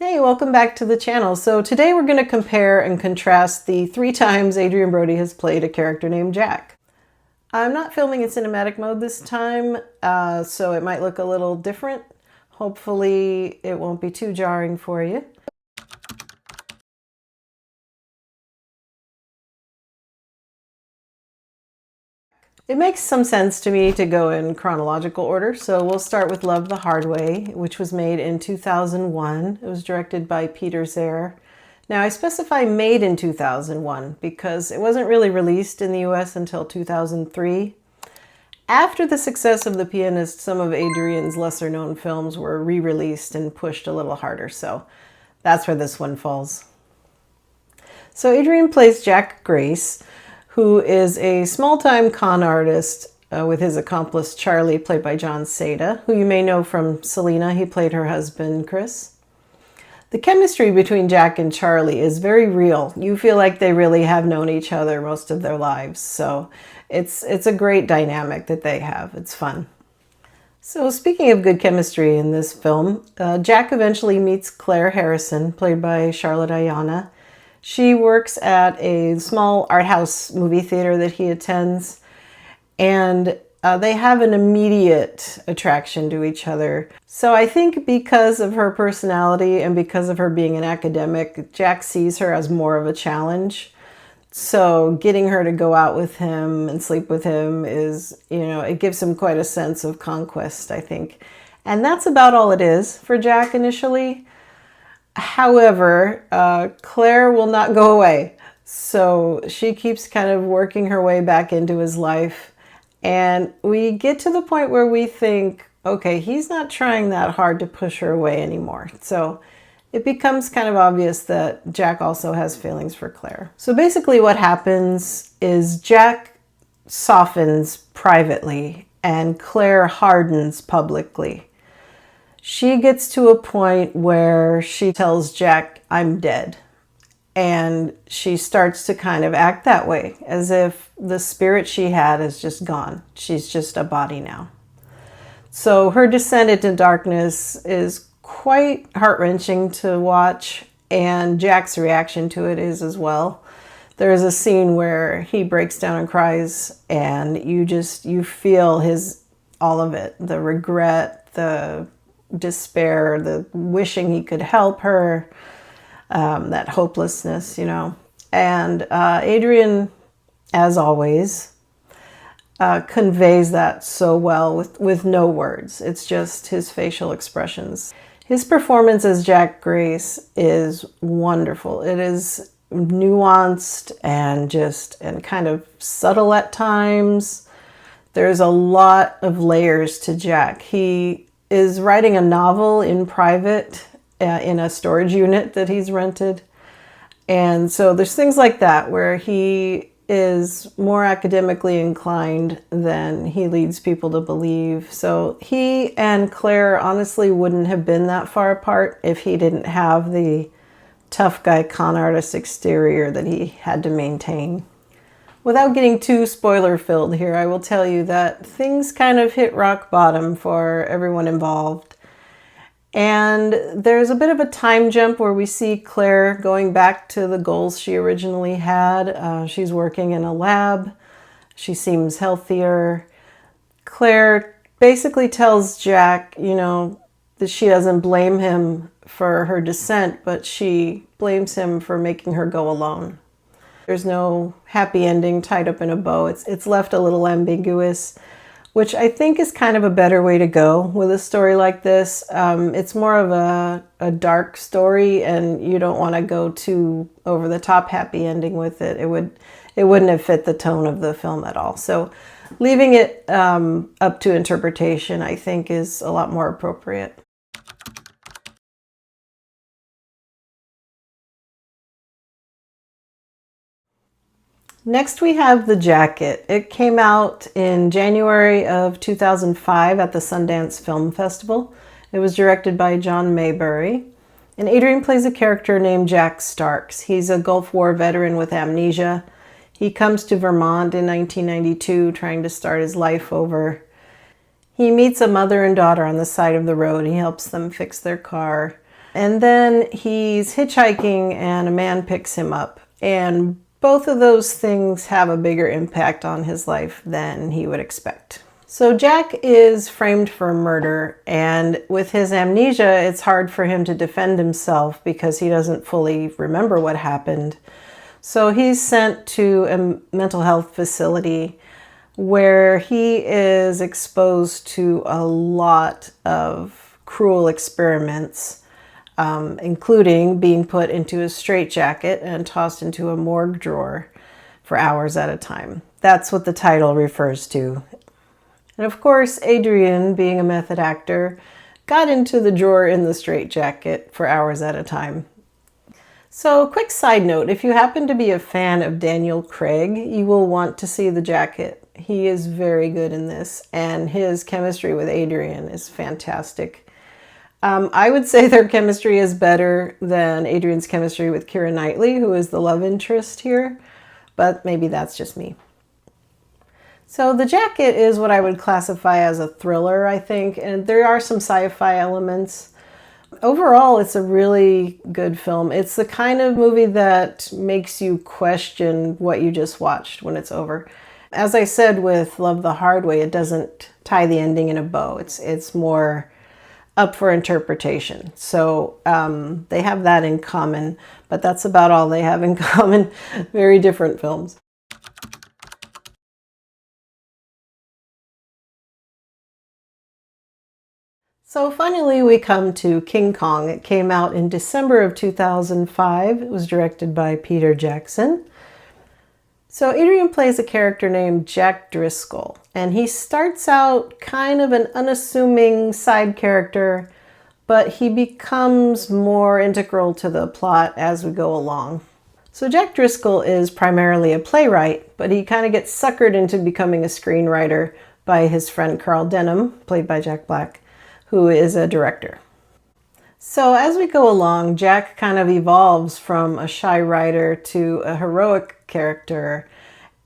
Hey, welcome back to the channel. So today we're going to compare and contrast the 3 times Adrien Brody has played a character named Jack. I'm not filming in cinematic mode this time, so it might look a little different. Hopefully it won't be too jarring for you. It makes some sense to me to go in chronological order, so we'll start with Love the Hard Way, which was made in 2001. It was directed by Sehr. Now, I specify made in 2001 because it wasn't really released in the US until 2003. After the success of The Pianist, some of Adrien's lesser-known films were re-released and pushed a little harder, so that's where this one falls. So Adrien plays Jack Grace, who is a small-time con artist with his accomplice Charlie, played by John Seda, who you may know from Selena. He played her husband, Chris. The chemistry between Jack and Charlie is very real. You feel like they really have known each other most of their lives, so it's a great dynamic that they have. It's fun. So speaking of good chemistry in this film, Jack eventually meets Claire Harrison, played by Charlotte Ayanna. She works at a small art house movie theater that he attends, and they have an immediate attraction to each other. So I think because of her personality and because of her being an academic, Jack sees her as more of a challenge. So getting her to go out with him and sleep with him is, it gives him quite a sense of conquest, I think. And that's about all it is for Jack initially. However, Claire will not go away. So she keeps kind of working her way back into his life. And we get to the point where we think, okay, he's not trying that hard to push her away anymore. So it becomes kind of obvious that Jack also has feelings for Claire. So basically what happens is Jack softens privately and Claire hardens publicly. She gets to a point where she tells Jack, "I'm dead." And she starts to kind of act that way, as if the spirit she had is just gone. She's just a body now. So her descent into darkness is quite heart-wrenching to watch, and Jack's reaction to it is as well. There's a scene where he breaks down and cries, and you feel all of it, the regret, the despair, the wishing he could help her, that hopelessness, And Adrien, as always, conveys that so well with no words. It's just his facial expressions. His performance as Jack Grace is wonderful. It is nuanced and kind of subtle at times. There's a lot of layers to Jack. He is writing a novel in private in a storage unit that he's rented. And so there's things like that where he is more academically inclined than he leads people to believe. So he and Claire honestly wouldn't have been that far apart if he didn't have the tough guy con artist exterior that he had to maintain. Without getting too spoiler-filled here, I will tell you that things kind of hit rock bottom for everyone involved. And there's a bit of a time jump where we see Claire going back to the goals she originally had. She's working in a lab. She seems healthier. Claire basically tells Jack, that she doesn't blame him for her descent, but she blames him for making her go alone. There's no happy ending tied up in a bow. It's left a little ambiguous, which I think is kind of a better way to go with a story like this. It's more of a dark story, and you don't want to go too over the top happy ending with it. It wouldn't have fit the tone of the film at all. So leaving it up to interpretation, I think, is a lot more appropriate. Next we have The Jacket. It came out in January of 2005 at the Sundance Film Festival. It was directed by John Maybury. And Adrien plays a character named Jack Starks. He's a Gulf War veteran with amnesia. He comes to Vermont in 1992 trying to start his life over. He meets a mother and daughter on the side of the road. He helps them fix their car. And then he's hitchhiking and a man picks him up. And both of those things have a bigger impact on his life than he would expect. So Jack is framed for murder, and with his amnesia, it's hard for him to defend himself because he doesn't fully remember what happened. So he's sent to a mental health facility where he is exposed to a lot of cruel experiments, including being put into a straitjacket and tossed into a morgue drawer for hours at a time. That's what the title refers to. And of course, Adrien, being a method actor, got into the drawer in the straitjacket for hours at a time. So, quick side note, if you happen to be a fan of Daniel Craig, you will want to see The Jacket. He is very good in this, and his chemistry with Adrien is fantastic. I would say their chemistry is better than Adrien's chemistry with Keira Knightley, who is the love interest here, but maybe that's just me. So The Jacket is what I would classify as a thriller, I think, and there are some sci-fi elements. Overall, it's a really good film. It's the kind of movie that makes you question what you just watched when it's over. As I said with Love the Hard Way, it doesn't tie the ending in a bow. It's more up for interpretation. So they have that in common, but that's about all they have in common. Very different films. So finally we come to King Kong. It came out in December of 2005. It was directed by Peter Jackson. So Adrien plays a character named Jack Driscoll, and he starts out kind of an unassuming side character, but he becomes more integral to the plot as we go along. So Jack Driscoll is primarily a playwright, but he kind of gets suckered into becoming a screenwriter by his friend Carl Denham, played by Jack Black, who is a director. So as we go along, Jack kind of evolves from a shy writer to a heroic character,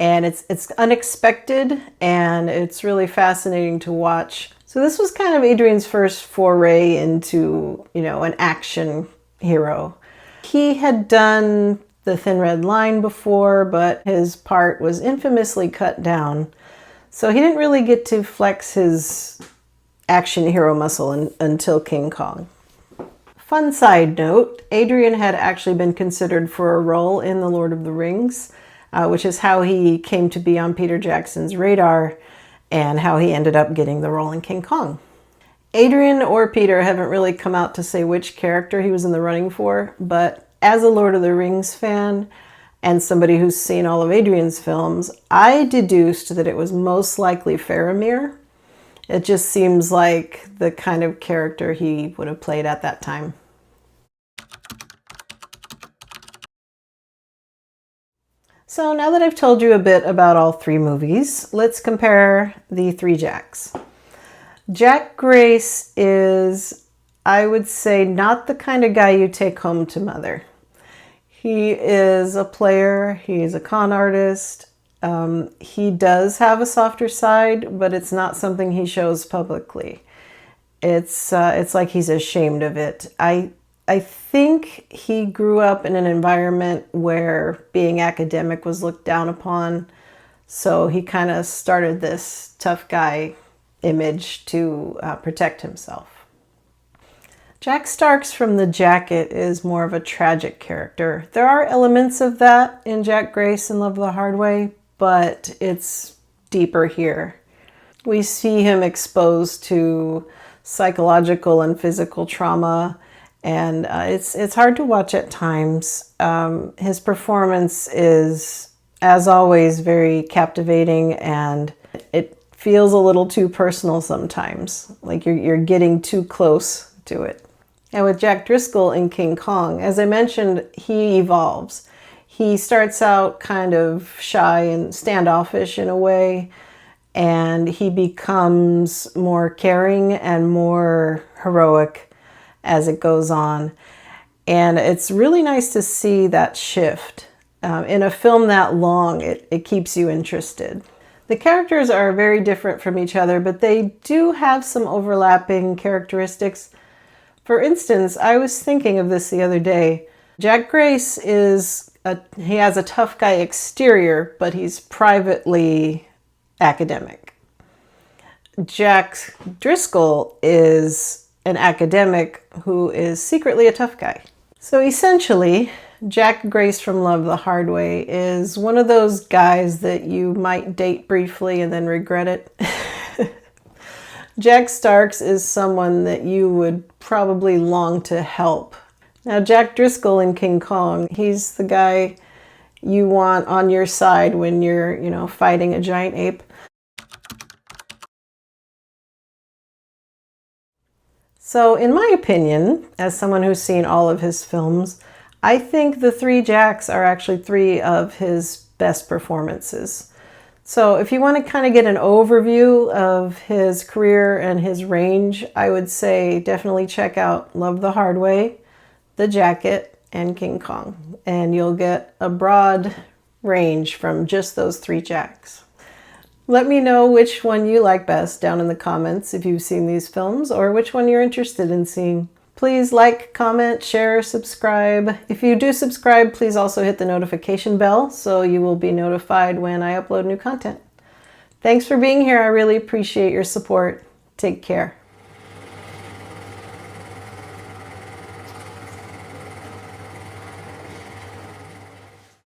and it's unexpected and it's really fascinating to watch. So this was kind of Adrien's first foray into, an action hero. He had done The Thin Red Line before, but his part was infamously cut down. So he didn't really get to flex his action hero muscle until King Kong. Fun side note, Adrien had actually been considered for a role in The Lord of the Rings, which is how he came to be on Peter Jackson's radar and how he ended up getting the role in King Kong. Adrien or Peter haven't really come out to say which character he was in the running for, but as a Lord of the Rings fan and somebody who's seen all of Adrien's films, I deduced that it was most likely Faramir. It just seems like the kind of character he would have played at that time. So now that I've told you a bit about all three movies, let's compare the three Jacks. Jack Grace is, I would say, not the kind of guy you take home to mother. He is a player, he's a con artist. He does have a softer side, but it's not something he shows publicly. It's like he's ashamed of it. I think he grew up in an environment where being academic was looked down upon, so he kind of started this tough guy image to protect himself. Jack Starks from The Jacket is more of a tragic character. There are elements of that in Jack Grace and Love the Hard Way, but it's deeper here. We see him exposed to psychological and physical trauma, and it's hard to watch at times. His performance is, as always, very captivating, and it feels a little too personal sometimes, like you're getting too close to it. And with Jack Driscoll in King Kong, as I mentioned, he evolves. He starts out kind of shy and standoffish in a way, and he becomes more caring and more heroic as it goes on. And it's really nice to see that shift. In a film that long, it keeps you interested. The characters are very different from each other, but they do have some overlapping characteristics. For instance, I was thinking of this the other day. Jack Grace he has a tough guy exterior, but he's privately academic. Jack Driscoll is an academic who is secretly a tough guy. So essentially, Jack Grace from Love the Hard Way is one of those guys that you might date briefly and then regret it. Jack Starks is someone that you would probably long to help. Now, Jack Driscoll in King Kong, he's the guy you want on your side when you're, fighting a giant ape. So, in my opinion, as someone who's seen all of his films, I think the three Jacks are actually three of his best performances. So if you want to kind of get an overview of his career and his range, I would say definitely check out Love the Hard Way, The Jacket, and King Kong. And you'll get a broad range from just those three Jacks. Let me know which one you like best down in the comments if you've seen these films, or which one you're interested in seeing. Please like, comment, share, subscribe. If you do subscribe, please also hit the notification bell so you will be notified when I upload new content. Thanks for being here. I really appreciate your support. Take care.